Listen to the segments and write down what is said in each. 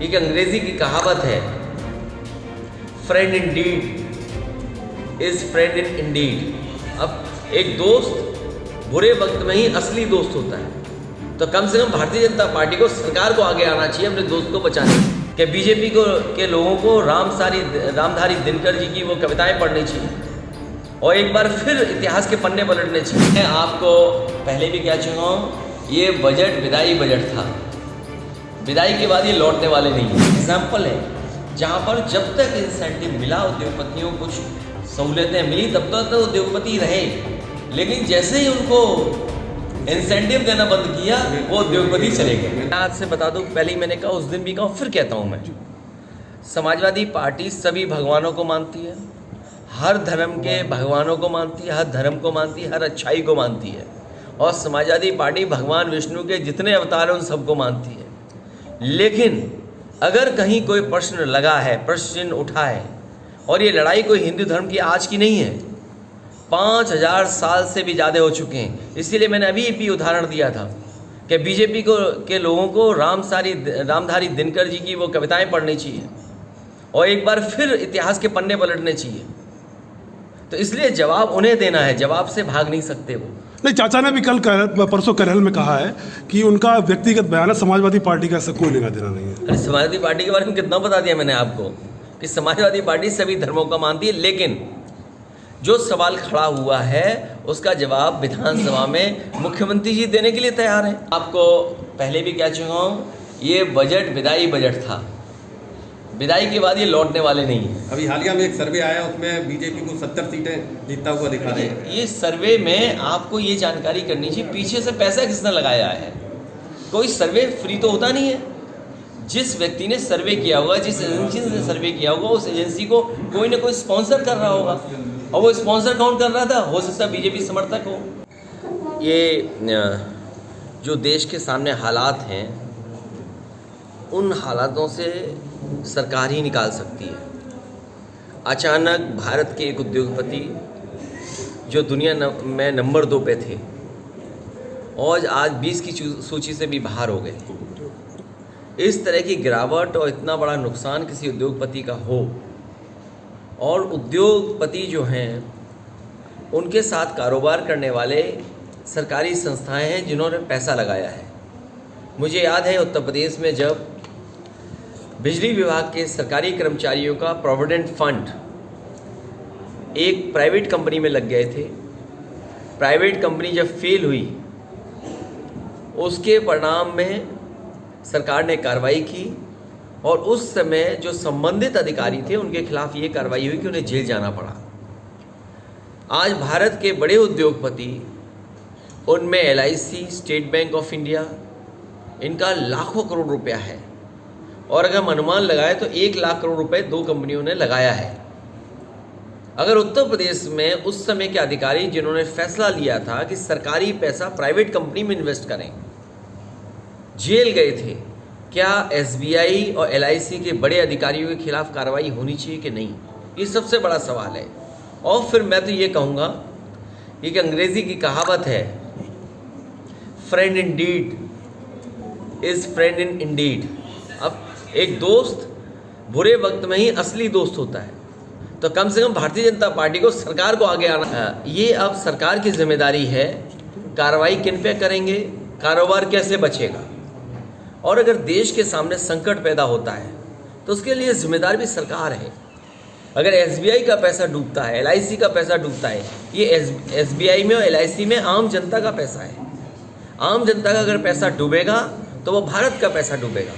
एक अंग्रेजी की कहावत है, friend in deed is friend in indeed. अब एक दोस्त बुरे वक्त में ही असली दोस्त होता है, तो कम से कम भारतीय जनता पार्टी को, सरकार को आगे आना चाहिए अपने दोस्त को बचाने कि बीजेपी के लोगों को रामधारी दिनकर जी की वो कविताएं पढ़नी चाहिए और एक बार फिर इतिहास के पन्ने पलटने चाहिए। मैं आपको पहले भी कह चुका हूँ, ये बजट विदाई बजट था, विदाई के बाद ये लौटने वाले नहीं है। एग्जाम्पल है जहाँ पर जब तक इंसेंटिव मिला उद्योगपतियों को, कुछ सहूलियतें मिली, तब तक तो उद्योगपति रहे, लेकिन जैसे ही उनको इंसेंटिव देना बंद किया वो उद्योगपति चले गए। मैं आपसे बता दूं, पहले ही मैंने कहा, उस दिन भी कहा, फिर कहता हूँ मैं, समाजवादी पार्टी सभी भगवानों को मानती है, हर धर्म के भगवानों को मानती है, हर धर्म को मानती है, हर अच्छाई को मानती है, और समाजवादी पार्टी भगवान विष्णु के जितने अवतार हैं उन सबको मानती है। लेकिन अगर कहीं कोई प्रश्न लगा है, प्रश्न चिन्ह उठा है, और ये लड़ाई कोई हिंदू धर्म की आज की नहीं है, 5000 साल से भी ज़्यादा हो चुके हैं। इसीलिए मैंने अभी भी उदाहरण दिया था कि बीजेपी के लोगों को रामधारी दिनकर जी की वो कविताएं पढ़नी चाहिए और एक बार फिर इतिहास के पन्ने पलटने चाहिए। तो इसलिए जवाब उन्हें देना है, जवाब से भाग नहीं सकते वो। नहीं, चाचा ने भी परसों करहल में कहा है कि उनका व्यक्तिगत बयान है, समाजवादी पार्टी का ऐसा कोई लेना देना नहीं है। अरे समाजवादी पार्टी के बारे में कितना बता दिया मैंने आपको कि समाजवादी पार्टी सभी धर्मों का मानती है, लेकिन जो सवाल खड़ा हुआ है उसका जवाब विधानसभा में मुख्यमंत्री जी देने के लिए तैयार हैं। आपको पहले भी कह चुका हूँ, ये बजट विदाई बजट था, विदाई के बाद ये लौटने वाले नहीं है। अभी हालिया में एक सर्वे आया, उसमें बीजेपी को 70 सीटें जीतता हुआ दिखा रहे हैं। ये सर्वे में आपको ये जानकारी करनी चाहिए पीछे से पैसा किसने लगाया है। कोई सर्वे फ्री तो होता नहीं है। जिस व्यक्ति ने सर्वे किया होगा, जिस एजेंसी ने सर्वे किया होगा, उस एजेंसी को कोई ना कोई स्पॉन्सर कर रहा होगा, और वो स्पॉन्सर कौन कर रहा था, हो सकता है बीजेपी समर्थक हो। ये जो देश के सामने हालात हैं, उन हालातों से सरकार ही निकाल सकती है। अचानक भारत के एक उद्योगपति जो दुनिया में नंबर 2 पे थे और आज 20 की सूची से भी बाहर हो गए, इस तरह की गिरावट और इतना बड़ा नुकसान किसी उद्योगपति का हो, और उद्योगपति जो हैं उनके साथ कारोबार करने वाले सरकारी संस्थाएं हैं जिन्होंने पैसा लगाया है। मुझे याद है उत्तर प्रदेश में जब बिजली विभाग के सरकारी कर्मचारियों का प्रोविडेंट फंड एक प्राइवेट कंपनी में लग गए थे, प्राइवेट कंपनी जब फेल हुई, उसके परिणाम में सरकार ने कार्रवाई की, और उस समय जो संबंधित अधिकारी थे उनके खिलाफ ये कार्रवाई हुई कि उन्हें जेल जाना पड़ा। आज भारत के बड़े उद्योगपति, उनमें LIC, state bank of India, इनका लाखों करोड़ रुपया है, और अगर हम अनुमान लगाए तो 1 लाख करोड़ रुपए 2 कंपनियों ने लगाया है। अगर उत्तर प्रदेश में उस समय के अधिकारी जिन्होंने फैसला लिया था कि सरकारी पैसा प्राइवेट कंपनी में इन्वेस्ट करें, जेल गए थे, क्या SBI और LIC के बड़े अधिकारियों के खिलाफ कार्रवाई होनी चाहिए कि नहीं? ये सबसे बड़ा सवाल है। और फिर मैं तो ये कहूँगा, एक अंग्रेजी की कहावत है, friend in deed is friend in indeed. अब एक दोस्त बुरे वक्त में ही असली दोस्त होता है, तो कम से कम भारतीय जनता पार्टी को, सरकार को आगे आना, ये अब सरकार की जिम्मेदारी है। कार्रवाई किन पे करेंगे, कारोबार कैसे बचेगा, और अगर देश के सामने संकट पैदा होता है तो उसके लिए जिम्मेदार भी सरकार है। अगर SBI का पैसा डूबता है, LIC का पैसा डूबता है, ये SBI में और LIC में आम जनता का पैसा है। आम जनता का अगर पैसा डूबेगा तो वो भारत का पैसा डूबेगा,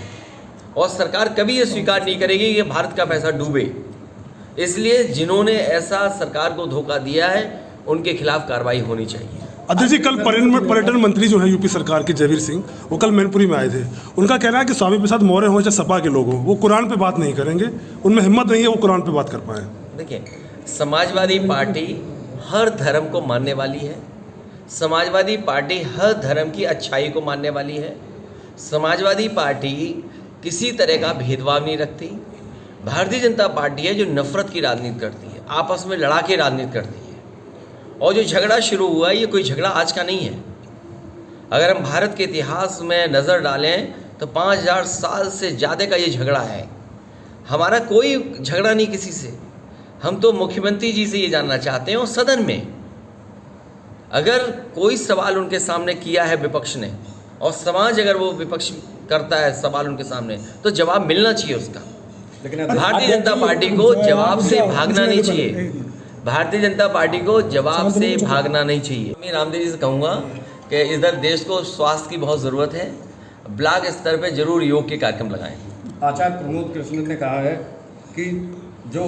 और सरकार कभी ये स्वीकार नहीं करेगी कि भारत का पैसा डूबे। इसलिए जिन्होंने ऐसा सरकार को धोखा दिया है उनके खिलाफ कार्रवाई होनी चाहिए। अध्यक्ष जी, कल पर्यटन मंत्री जो है यूपी सरकार के जयवीर सिंह, वो कल मैनपुरी में आए थे। उनका कहना है कि स्वामी प्रसाद मौर्य हो चाहे सपा के लोग हों, वो कुरान पे बात नहीं करेंगे, उनमें हिम्मत नहीं है वो कुरान पे बात कर पाए। देखिए, समाजवादी पार्टी हर धर्म को मानने वाली है, समाजवादी पार्टी हर धर्म की अच्छाई को मानने वाली है, समाजवादी पार्टी किसी तरह का भेदभाव नहीं रखती। भारतीय जनता पार्टी है जो नफरत की राजनीति करती है, आपस में लड़ा के राजनीति करती है, और जो झगड़ा शुरू हुआ है ये कोई झगड़ा आज का नहीं है। अगर हम भारत के इतिहास में नज़र डालें तो 5000 साल से ज़्यादा का ये झगड़ा है। हमारा कोई झगड़ा नहीं किसी से। हम तो मुख्यमंत्री जी से ये जानना चाहते हैं और सदन में अगर कोई सवाल उनके सामने किया है विपक्ष ने, और समाज अगर वो विपक्ष करता है सवाल उनके सामने, तो जवाब मिलना चाहिए उसका। लेकिन भारतीय जनता पार्टी को जवाब से भागना नहीं चाहिए। भारतीय जनता पार्टी को जवाब से भागना नहीं चाहिए। मैं रामदेव जी से कहूँगा कि इधर देश को स्वास्थ्य की बहुत ज़रूरत है। ब्लॉक स्तर पे जरूर योग के कार्यक्रम लगाएं। आचार्य प्रमोद कृष्ण ने कहा है कि जो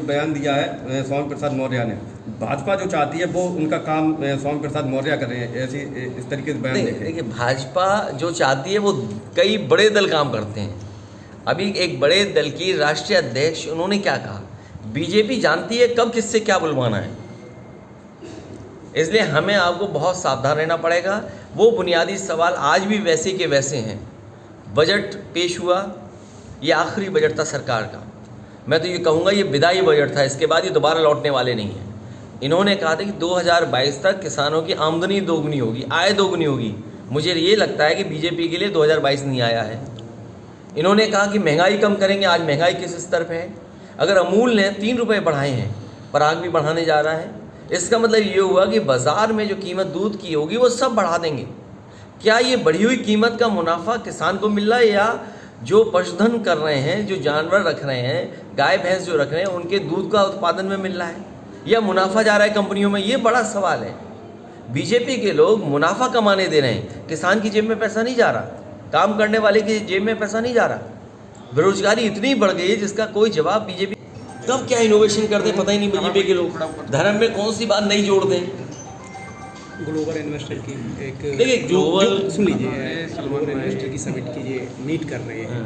बयान दिया है स्वामी प्रसाद मौर्य ने, भाजपा जो चाहती है वो उनका काम स्वामी प्रसाद मौर्य कर रहे हैं, ऐसी इस तरीके से बयान देखे। देखिए, भाजपा जो चाहती है वो कई बड़े दल काम करते हैं। अभी एक बड़े दल की राष्ट्रीय अध्यक्ष उन्होंने क्या कहा, बीजेपी जानती है कब किससे क्या बुलवाना है, इसलिए हमें आपको बहुत सावधान रहना पड़ेगा। वो बुनियादी सवाल आज भी वैसे के वैसे हैं। बजट पेश हुआ, ये आखिरी बजट था सरकार का। मैं तो ये कहूँगा ये विदाई बजट था, इसके बाद ये दोबारा लौटने वाले नहीं हैं। इन्होंने कहा था कि 2022 तक किसानों की आमदनी दोगुनी होगी, आय दोगुनी होगी। मुझे ये लगता है कि बीजेपी के लिए 2022 नहीं आया है। इन्होंने कहा कि महंगाई कम करेंगे, आज महंगाई किस स्तर पे है। अगर अमूल ने 3 रुपये बढ़ाए हैं, पराग भी बढ़ाने जा रहा है, इसका मतलब ये हुआ कि बाज़ार में जो कीमत दूध की होगी वो सब बढ़ा देंगे। क्या ये बढ़ी हुई कीमत का मुनाफा किसान को मिल रहा है, या जो पशुधन कर रहे हैं, जो जानवर रख रहे हैं, गाय भैंस जो रख रहे हैं, उनके दूध का उत्पादन में मिल रहा है, या मुनाफा जा रहा है कंपनियों में? ये बड़ा सवाल है। बीजेपी के लोग मुनाफा कमाने दे रहे हैं, किसान की जेब में पैसा नहीं जा रहा, काम करने वाले की जेब में पैसा नहीं जा रहा। बेरोजगारी इतनी बढ़ गई है जिसका कोई जवाब बीजेपी कब क्या इनोवेशन करते पता ही नहीं। बीजेपी के लोग धर्म में कौन सी बात नहीं जोड़ दें। ग्लोबल इन्वेस्टर की एक देखिए, ग्लोबल सुन लीजिए, ग्लोबल इन्वेस्टर की समिट की ये मीट कर रहे हैं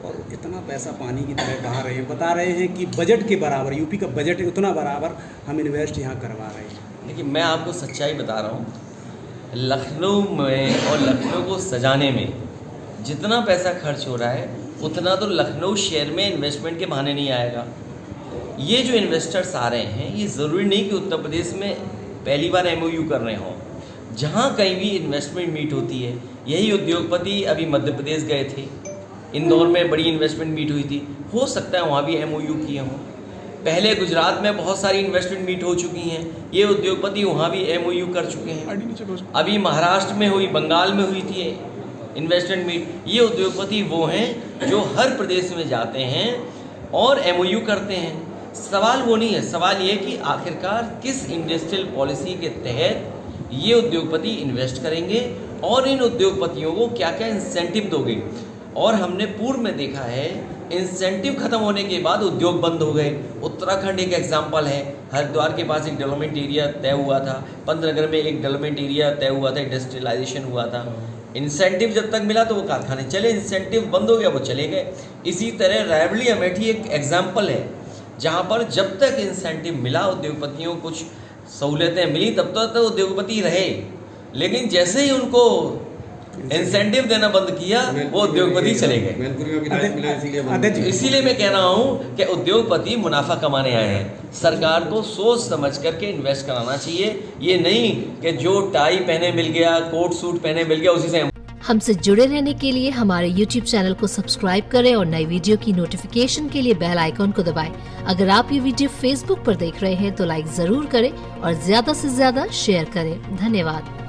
और इतना पैसा पानी की तरह बहा रहे हैं। बता रहे हैं कि बजट के बराबर, यूपी का बजट है उतना बराबर हम इन्वेस्ट यहाँ करवा रहे हैं। देखिए, मैं आपको सच्चाई बता रहा हूँ, लखनऊ में और लखनऊ को सजाने में जितना पैसा खर्च हो रहा है उतना तो लखनऊ शहर में इन्वेस्टमेंट के बहाने नहीं आएगा। ये जो इन्वेस्टर्स आ रहे हैं, ये ज़रूरी नहीं कि उत्तर प्रदेश में पहली बार MOU कर रहे हों। जहाँ कहीं भी इन्वेस्टमेंट मीट होती है, यही उद्योगपति अभी मध्य प्रदेश गए थे, इंदौर में बड़ी इन्वेस्टमेंट मीट हुई थी, हो सकता है वहाँ भी MOU किए हों। पहले गुजरात में बहुत सारी इन्वेस्टमेंट मीट हो चुकी हैं, ये उद्योगपति वहाँ भी MOU कर चुके हैं। अभी महाराष्ट्र में हुई, बंगाल में हुई थी इन्वेस्टमेंट मीट। ये उद्योगपति वो हैं जो हर प्रदेश में जाते हैं और MOU करते हैं। सवाल वो नहीं है, सवाल ये कि आखिरकार किस इंडस्ट्रियल पॉलिसी के तहत ये उद्योगपति इन्वेस्ट करेंगे और इन उद्योगपतियों को क्या क्या इंसेंटिव दोगे। और हमने पूर्व में देखा है, इंसेंटिव खत्म होने के बाद उद्योग बंद हो गए। उत्तराखंड एक एग्जाम्पल है, हरिद्वार के पास एक डेवलपमेंट एरिया तय हुआ था, पंतनगर में एक डेवलपमेंट एरिया तय हुआ था, इंडस्ट्रियलाइजेशन हुआ था। इंसेंटिव जब तक मिला तो वो कारखाने चले, इंसेंटिव बंद हो गया वो चले गए। इसी तरह रायबरेली अमेठी एक एग्जाम्पल है, जहाँ पर जब तक इंसेंटिव मिला, उद्योगपतियों को कुछ सहूलियतें मिली, तब तक तो उद्योगपति रहे। लेकिन जैसे ही उनको इंसेंटिव देना बंद किया, वो उद्योगपति चले गए। इसीलिए मैं कह रहा हूँ कि उद्योगपति मुनाफा कमाने आए हैं। सरकार को सोच समझ करके इन्वेस्ट कराना चाहिए, ये नहीं कि जो टाई पहने मिल गया, कोट सूट पहने मिल गया, उसी से। हमसे जुड़े रहने के लिए हमारे YouTube चैनल को सब्सक्राइब करें और नई वीडियो की नोटिफिकेशन के लिए बेल आइकॉन को दबाएं। अगर आप ये वीडियो Facebook पर देख रहे हैं तो लाइक जरूर करें और ज्यादा से ज्यादा शेयर करें। धन्यवाद।